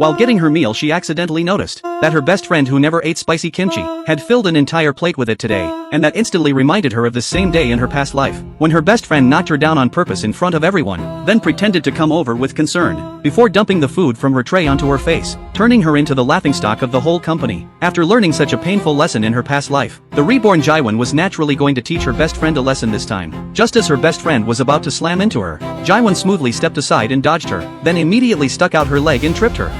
While getting her meal she accidentally noticed that her best friend who never ate spicy kimchi had filled an entire plate with it today, and that instantly reminded her of the same day in her past life, when her best friend knocked her down on purpose in front of everyone, then pretended to come over with concern, before dumping the food from her tray onto her face, turning her into the laughingstock of the whole company. After learning such a painful lesson in her past life, the reborn Jaiwon was naturally going to teach her best friend a lesson this time. Just as her best friend was about to slam into her, Jaiwon smoothly stepped aside and dodged her, then immediately stuck out her leg and tripped her.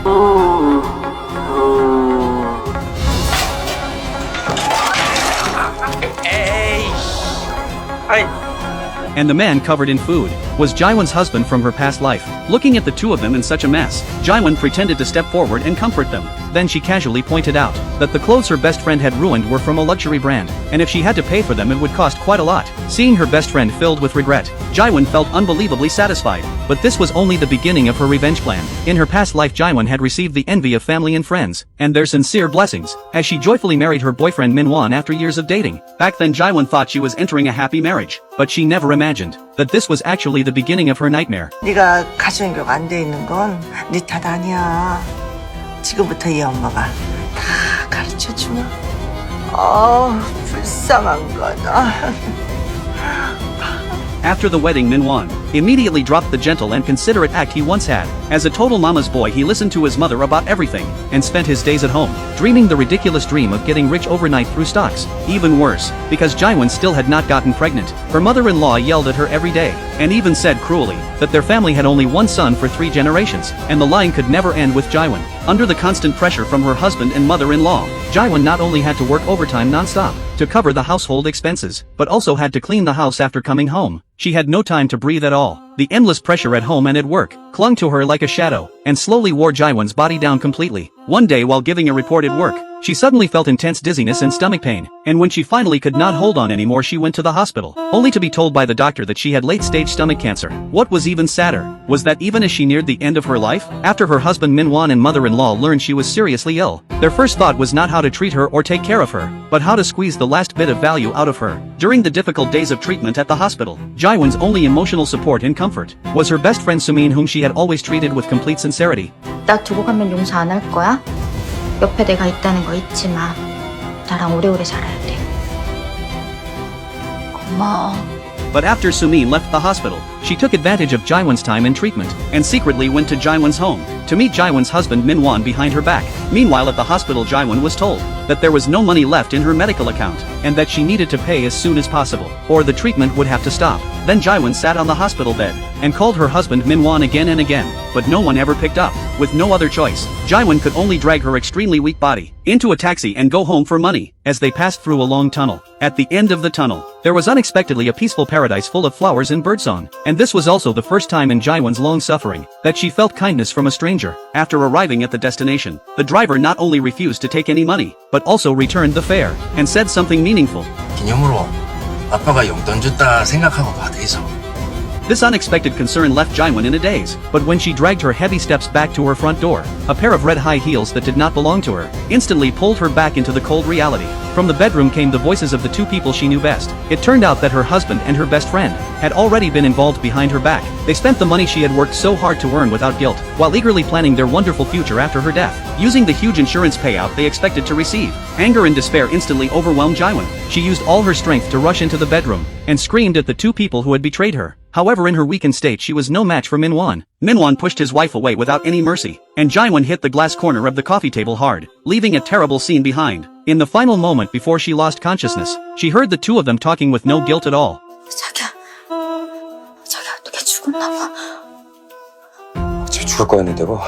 And the man covered in food was Jaiwon's husband from her past life. Looking at the two of them in such a mess, Jaiwon pretended to step forward and comfort them. Then she casually pointed out that the clothes her best friend had ruined were from a luxury brand, and if she had to pay for them it would cost quite a lot. Seeing her best friend filled with regret, Jaiwon felt unbelievably satisfied. But this was only the beginning of her revenge plan. In her past life Jaiwon had received the envy of family and friends, and their sincere blessings, as she joyfully married her boyfriend Minwon after years of dating. Back then Jaiwon thought she was entering a happy marriage, but she never imagined that this was actually the beginning of her nightmare. 네가 가정교육 안 돼 있는 건 네 탓 아니야. 지금부터 이 엄마가 다 가르쳐주마. 불쌍한 거다. After the wedding, Minwon immediately dropped the gentle and considerate act he once had. As a total mama's boy he listened to his mother about everything, and spent his days at home, dreaming the ridiculous dream of getting rich overnight through stocks. Even worse, because Jaiwon still had not gotten pregnant, her mother-in-law yelled at her every day, and even said cruelly that their family had only one son for 3 generations, and the line could never end with Jaiwon. Under the constant pressure from her husband and mother-in-law, Jaiwon not only had to work overtime non-stop to cover the household expenses, but also had to clean the house after coming home. She had no time to breathe at all. The endless pressure at home and at work clung to her like a shadow, and slowly wore Jaiwon's body down completely. One day while giving a report at work, she suddenly felt intense dizziness and stomach pain, and when she finally could not hold on anymore she went to the hospital, only to be told by the doctor that she had late-stage stomach cancer. What was even sadder was that even as she neared the end of her life, after her husband Minwon and mother-in-law learned she was seriously ill, their first thought was not how to treat her or take care of her, but how to squeeze the last bit of value out of her. During the difficult days of treatment at the hospital, Jaiwon's only emotional support and comfort was her best friend Sumin, whom she had always treated with complete sincerity. 나 두고 가면 용서 안 할 거야? 옆에 내가 있다는 거 잊지 마. 나랑 오래오래 살아야 돼. 고마워. But after Sumin left the hospital, she took advantage of Jaiwon's time in treatment, and secretly went to Jaiwon's home, to meet Jaiwon's husband Minwon behind her back. Meanwhile at the hospital Jaiwon was told that there was no money left in her medical account, and that she needed to pay as soon as possible, or the treatment would have to stop. Then Jaiwon sat on the hospital bed, and called her husband Minwon again and again, but no one ever picked up. With no other choice, Jaiwon could only drag her extremely weak body into a taxi and go home for money. As they passed through a long tunnel, at the end of the tunnel, there was unexpectedly a peaceful paradise full of flowers and birdsong, and this was also the first time in Jaiwon's long suffering that she felt kindness from a stranger. After arriving at the destination, the driver not only refused to take any money, but also returned the fare, and said something meaningful. 기념으로 아빠가 용돈 줬다 생각하고 받으소. This unexpected concern left Jaiwon in a daze, but when she dragged her heavy steps back to her front door, a pair of red high heels that did not belong to her instantly pulled her back into the cold reality. From the bedroom came the voices of the two people she knew best. It turned out that her husband and her best friend had already been involved behind her back. They spent the money she had worked so hard to earn without guilt, while eagerly planning their wonderful future after her death, using the huge insurance payout they expected to receive. Anger and despair instantly overwhelmed Jaiwon. She used all her strength to rush into the bedroom, and screamed at the two people who had betrayed her. However, in her weakened state she was no match for Minwon. Minwon pushed his wife away without any mercy, and Jaiwon hit the glass corner of the coffee table hard, leaving a terrible scene behind. In the final moment before she lost consciousness, she heard the two of them talking with no guilt at all. 자기야 어떻게 죽었나 봐. 어제 죽을 거였는데고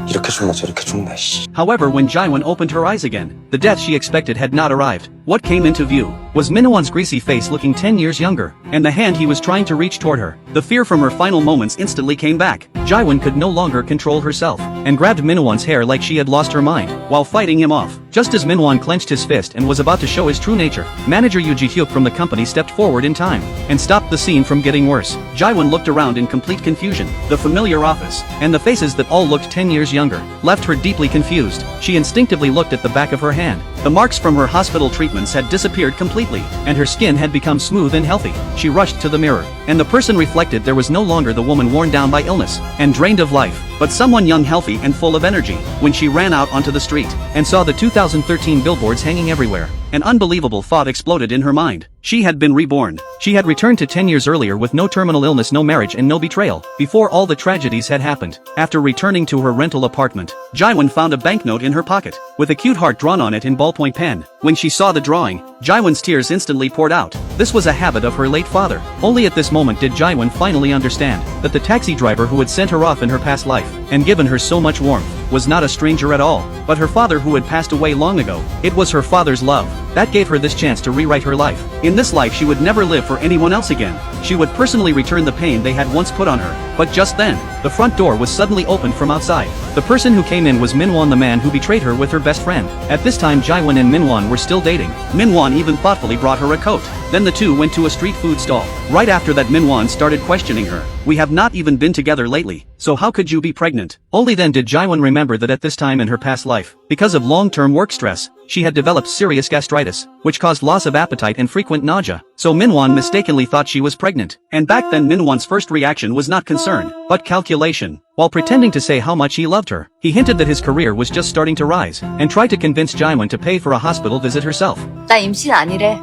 이렇게 죽나 저렇게 죽나 씨. However, when Jaiwon opened her eyes again, the death she expected had not arrived. What came into view was Minwon's greasy face looking 10 years younger, and the hand he was trying to reach toward her. The fear from her final moments instantly came back. Jaiwon could no longer control herself, and grabbed Minwon's hair like she had lost her mind, while fighting him off. Just as Minwon clenched his fist and was about to show his true nature, manager Yoo Ji-hyuk from the company stepped forward in time, and stopped the scene from getting worse. Jaiwon looked around in complete confusion. The familiar office, and the faces that all looked 10 years younger, left her deeply confused. She instinctively looked at the back of her hand. The marks from her hospital treatments had disappeared completely, and her skin had become smooth and healthy. She rushed to the mirror, and the person reflected there was no longer the woman worn down by illness and drained of life. but someone young, healthy, and full of energy, when she ran out onto the street and saw the 2013 billboards hanging everywhere. An unbelievable thought exploded in her mind. She had been reborn. She had returned to 10 years earlier with no terminal illness, no marriage, and no betrayal, before all the tragedies had happened. After returning to her rental apartment, Jaiwon found a banknote in her pocket, with a cute heart drawn on it in ballpoint pen. When she saw the drawing, Jaiwon's tears instantly poured out. This was a habit of her late father. Only at this moment did Jaiwon finally understand that the taxi driver who had sent her off in her past life, and given her so much warmth, was not a stranger at all, but her father who had passed away long ago. It was her father's love that gave her this chance to rewrite her life. In this life she would never live for anyone else again. She would personally return the pain they had once put on her. But just then, the front door was suddenly opened from outside. The person who came in was Minwon, the man who betrayed her with her best friend. At this time Jaiwon and Minwon were still dating. Minwon even thoughtfully brought her a coat. Then the two went to a street food stall. Right after that Minwon started questioning her. "We have not even been together lately, so how could you be pregnant?" Only then did Jaiwon remember that at this time in her past life, because of long-term work stress, she had developed serious gastritis, which caused loss of appetite and frequent nausea. So Minwon mistakenly thought she was pregnant. And back then Minwon's first reaction was not concern, but calculation. While pretending to say how much he loved her, he hinted that his career was just starting to rise, and tried to convince Jaiwon to pay for a hospital visit herself. 나 임신 아니래.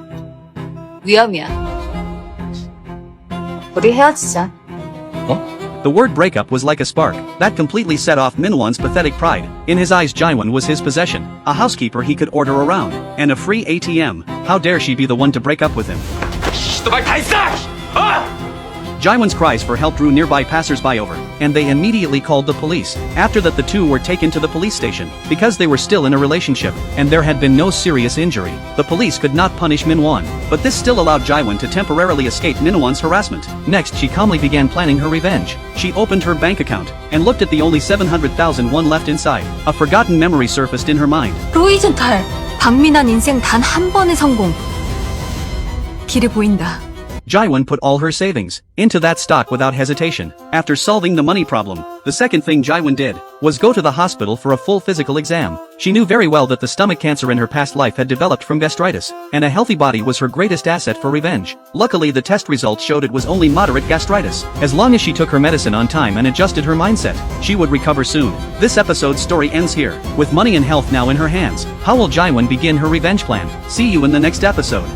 위험이야. 우리 헤어지자. The word breakup was like a spark that completely set off Minwon's pathetic pride. In his eyes Jaiwon was his possession, a housekeeper he could order around, and a free ATM. How dare she be the one to break up with him? Jaiwon's cries for help drew nearby passers-by over, and they immediately called the police. After that the two were taken to the police station, because they were still in a relationship, and there had been no serious injury. The police could not punish Minwon, but this still allowed Jaiwon to temporarily escape Minwon's harassment. Next she calmly began planning her revenge. She opened her bank account, and looked at the only 700,000 won left inside. A forgotten memory surfaced in her mind. 로이젠탈, 박민환 인생 단 한 번의 성공. 길이 보인다. Jaiwon put all her savings into that stock without hesitation. After solving the money problem, the second thing Jaiwon did was go to the hospital for a full physical exam. She knew very well that the stomach cancer in her past life had developed from gastritis, and a healthy body was her greatest asset for revenge. Luckily the test results showed it was only moderate gastritis. As long as she took her medicine on time and adjusted her mindset, she would recover soon. This episode's story ends here. With money and health now in her hands, how will Jaiwon begin her revenge plan? See you in the next episode.